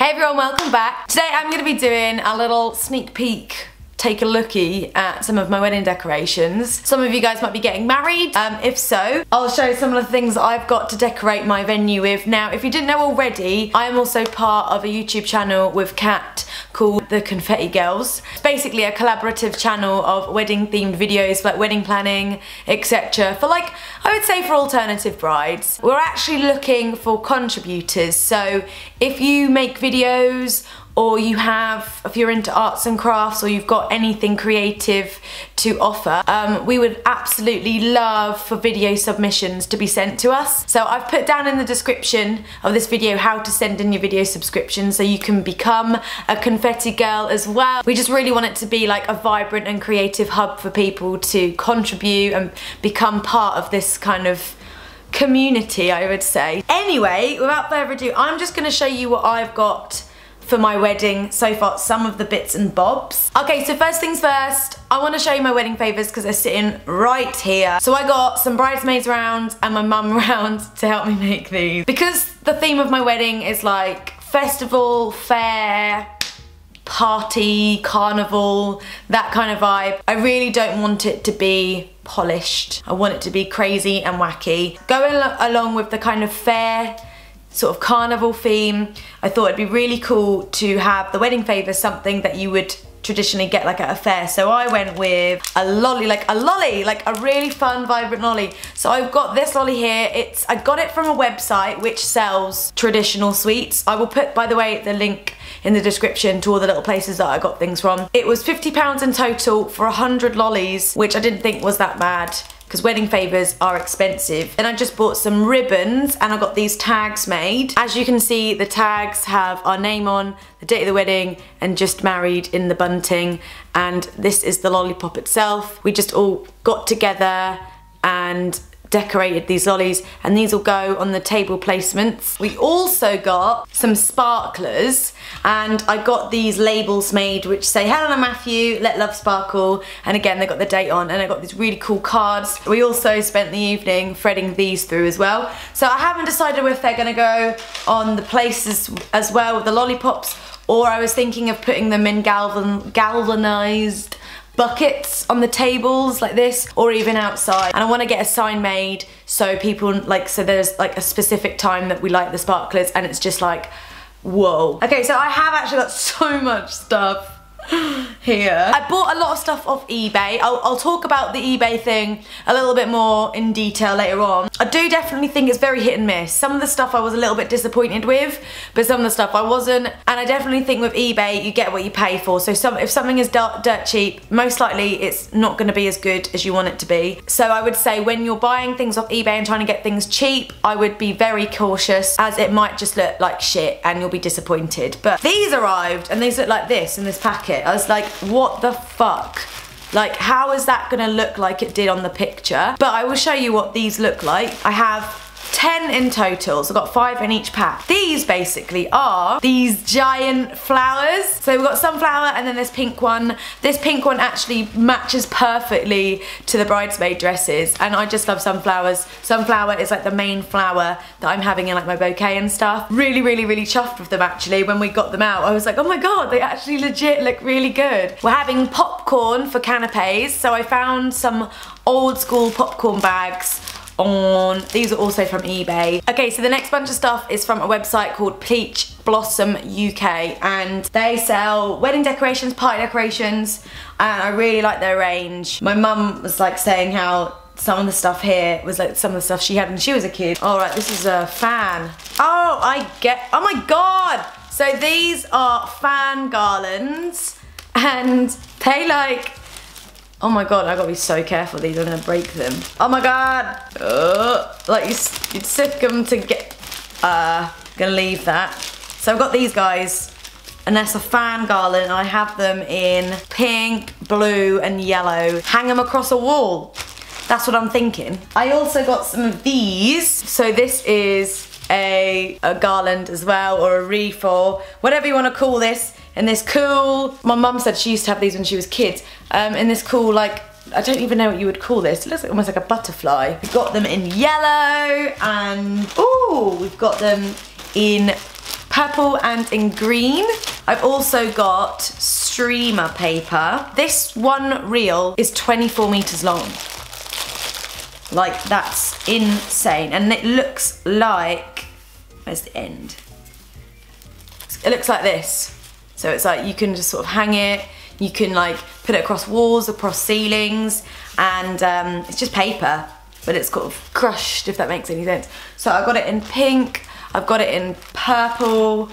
Hey everyone, welcome back. Today I'm going to be doing a little sneak peek, take a looky at some of my wedding decorations. Some of you guys might be getting married. If so, I'll show some of the things that I've got to decorate my venue with. Now, if you didn't know already, I am also part of a YouTube channel with Kat called the Confetti Girls. It's basically a collaborative channel of wedding themed videos for like wedding planning, etc. For like, I would say for alternative brides. We're actually looking for contributors, so if you make videos or if you're into arts and crafts, or you've got anything creative to offer, we would absolutely love for video submissions to be sent to us. So I've put down in the description of this video how to send in your video subscription so you can become a confetti girl as well. We just really want it to be like a vibrant and creative hub for people to contribute and become part of this kind of community, I would say. Anyway, without further ado, I'm just gonna show you what I've got for my wedding so far, some of the bits and bobs. Okay, so first things first, I want to show you my wedding favours because they're sitting right here. So I got some bridesmaids around and my mum around to help me make these. Because the theme of my wedding is like festival, fair, party, carnival, that kind of vibe. I really don't want it to be polished. I want it to be crazy and wacky. Going along with the kind of fair, sort of carnival theme, I thought it'd be really cool to have the wedding favours something that you would traditionally get like at a fair. So I went with a lolly, like a really fun, vibrant lolly. So I've got this lolly here. I got it from a website which sells traditional sweets. I will put, by the way, the link in the description to all the little places that I got things from. It was £50 in total for 100 lollies, which I didn't think was that bad, because wedding favours are expensive. And I just bought some ribbons and I got these tags made. As you can see, the tags have our name on, the date of the wedding, and just married in the bunting. And this is the lollipop itself. We just all got together and decorated these lollies, and these will go on the table placements. We also got some sparklers, and I got these labels made which say Helen and Matthew, let love sparkle, and again they got the date on, and I got these really cool cards. We also spent the evening threading these through as well. So I haven't decided if they're gonna go on the places as well with the lollipops, or I was thinking of putting them in galvanized buckets on the tables like this, or even outside. And I want to get a sign made so people so there's like a specific time that we light the sparklers, and it's just like, whoa. Okay, so I have actually got so much stuff here. I bought a lot of stuff off eBay. I'll talk about the eBay thing a little bit more in detail later on. I do definitely think it's very hit and miss. Some of the stuff I was a little bit disappointed with, but some of the stuff I wasn't. And I definitely think with eBay, you get what you pay for. So if something is dirt cheap, most likely it's not going to be as good as you want it to be. So I would say when you're buying things off eBay and trying to get things cheap, I would be very cautious, as it might just look like shit and you'll be disappointed. But these arrived and these look like this in this packet. I was like, what the fuck? Like, how is that gonna look like it did on the picture? But I will show you what these look like. I have 10 in total, so I've got 5 in each pack. These basically are these giant flowers. So we've got sunflower and then this pink one. This pink one actually matches perfectly to the bridesmaid dresses, and I just love sunflowers. Sunflower is like the main flower that I'm having in like my bouquet and stuff. Really, really, really chuffed with them actually. When we got them out, I was like, oh my god, they actually legit look really good. We're having popcorn for canapes, so I found some old school popcorn bags these are also from eBay. Okay, so the next bunch of stuff is from a website called Peach Blossom UK, and they sell wedding decorations, party decorations, and I really like their range. My mum was like saying how some of the stuff here was like some of the stuff she had when she was a kid. All right, this is a fan. Oh my god! So these are fan garlands, and they like, oh my god, I gotta be so careful, these are gonna break them. Oh my god! Like you'd sick them to get, gonna leave that. So I've got these guys, and that's a fan garland, and I have them in pink, blue, and yellow. Hang them across a wall. That's what I'm thinking. I also got some of these. So this is a garland as well, or a wreath, or whatever you wanna call this. And this cool, my mum said she used to have these when she was kids, in this cool, like, I don't even know what you would call this. It looks like almost like a butterfly. We've got them in yellow, and ooh, we've got them in purple and in green. I've also got streamer paper. This one reel is 24 meters long. Like, that's insane. And it looks like, where's the end? It looks like this. So it's like you can just sort of hang it, you can like put it across walls, across ceilings, and it's just paper, but it's kind of crushed, if that makes any sense. So I've got it in pink, I've got it in purple,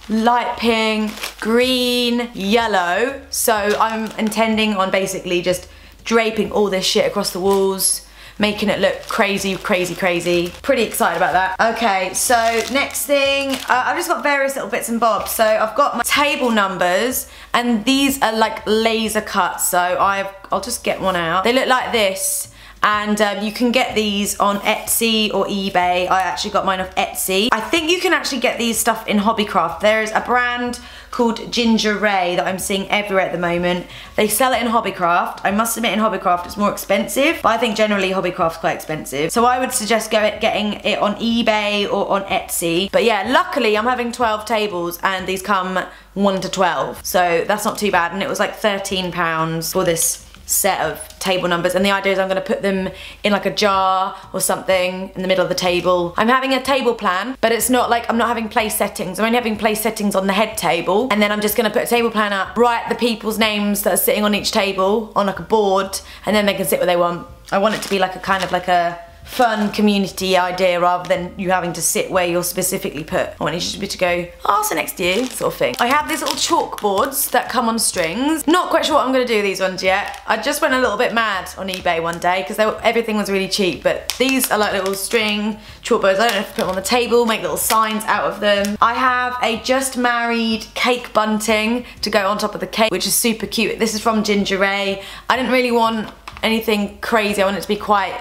light pink, green, yellow. So I'm intending on basically just draping all this shit across the walls, making it look crazy, crazy, crazy. Pretty excited about that. Okay, so next thing, I've just got various little bits and bobs. So I've got my table numbers, and these are like laser cuts. So I'll just get one out. They look like this. And you can get these on Etsy or eBay. I actually got mine off Etsy. I think you can actually get these stuff in Hobbycraft. There is a brand called Ginger Ray that I'm seeing everywhere at the moment. They sell it in Hobbycraft. I must admit in Hobbycraft it's more expensive, but I think generally Hobbycraft's quite expensive. So I would suggest getting it on eBay or on Etsy. But yeah, luckily I'm having 12 tables and these come 1 to 12. So that's not too bad. And it was like £13 for this set of table numbers, and the idea is I'm going to put them in like a jar or something in the middle of the table. I'm having a table plan, but it's not like I'm not having place settings. I'm only having place settings on the head table, and then I'm just going to put a table plan up, write the people's names that are sitting on each table on like a board, and then they can sit where they want. I want it to be like a kind of like a fun community idea rather than you having to sit where you're specifically put. I want you to be to go, oh, so next to you, sort of thing. I have these little chalkboards that come on strings. Not quite sure what I'm going to do these ones yet. I just went a little bit mad on eBay one day because everything was really cheap, but these are like little string chalkboards. I don't know if to put them on the table, make little signs out of them. I have a just married cake bunting to go on top of the cake, which is super cute. This is from Ginger Ray. I didn't really want anything crazy. I want it to be quite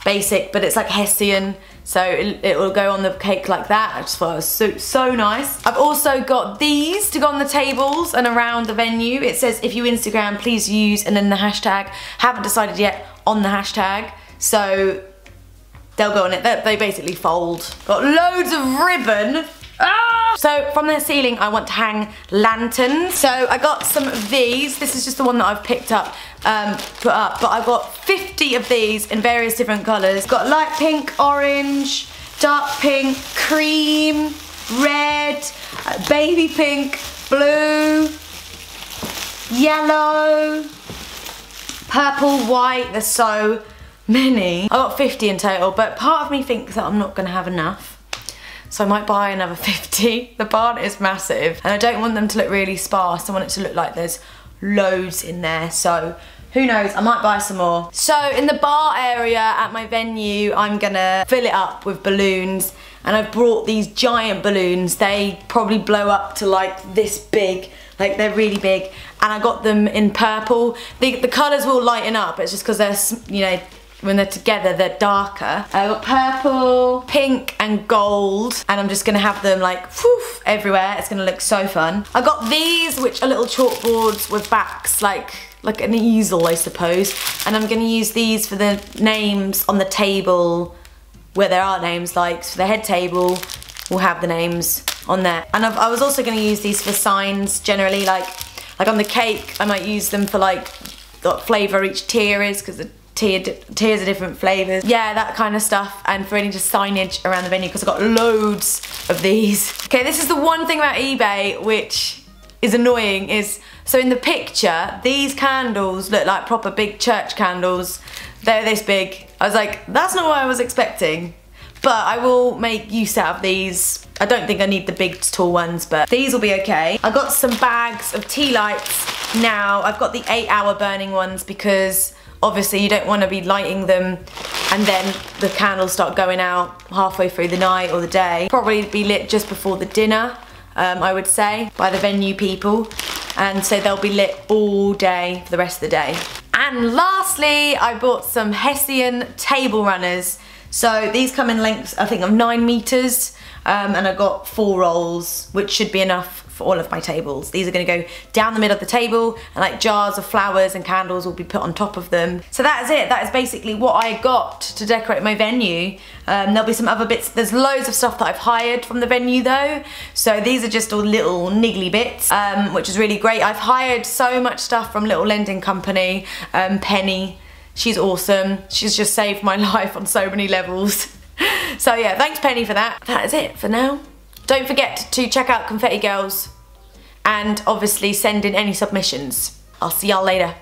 basic, but it's like Hessian, so it will go on the cake like that. I just thought it was so nice. I've also got these to go on the tables and around the venue. It says, if you Instagram, please use, and then the hashtag. Haven't decided yet on the hashtag, so they'll go on it. They basically fold. Got loads of ribbon. Ah! So from the ceiling I want to hang lanterns. So I got some of these. This is just the one that I've picked up, put up, but I've got 50 of these in various different colours. Got light pink, orange, dark pink, cream, red, baby pink, blue, yellow, purple, white. There's so many. I got 50 in total, but part of me thinks that I'm not going to have enough. So I might buy another 50. The barn is massive and I don't want them to look really sparse. I want it to look like there's loads in there. So who knows, I might buy some more. So in the bar area at my venue, I'm gonna fill it up with balloons, and I've brought these giant balloons. They probably blow up to like this big, like they're really big, and I got them in purple. The colours will lighten up, it's just because they're, you know, when they're together they're darker. I've got purple, pink and gold, and I'm just gonna have them like whoof, everywhere. It's gonna look so fun. I got these, which are little chalkboards with backs like an easel, I suppose, and I'm gonna use these for the names on the table where there are names. Like for the head table we'll have the names on there, and I was also gonna use these for signs generally, like on the cake I might use them for like what flavour each tier is, because the tiers are different flavours. Yeah, that kind of stuff, and for any just signage around the venue, because I've got loads of these. Okay, this is the one thing about eBay which is annoying, is so in the picture these candles look like proper big church candles. They're this big. I was like, that's not what I was expecting, but I will make use out of these. I don't think I need the big tall ones, but these will be okay. I got some bags of tea lights now. I've got the 8-hour burning ones because obviously you don't want to be lighting them and then the candles start going out halfway through the night or the day. Probably be lit just before the dinner, I would say, by the venue people. And so they'll be lit all day for the rest of the day. And lastly, I bought some Hessian table runners. So these come in lengths, I think, of 9 meters, and I got 4 rolls, which should be enough for all of my tables. These are going to go down the middle of the table, and like jars of flowers and candles will be put on top of them. So that is it. That is basically what I got to decorate my venue. There'll be some other bits. There's loads of stuff that I've hired from the venue though. So these are just all little niggly bits, which is really great. I've hired so much stuff from little lending company, Penny. She's awesome. She's just saved my life on so many levels. So yeah, thanks Penny for that. That is it for now. Don't forget to check out Confetti Girls and obviously send in any submissions. I'll see y'all later.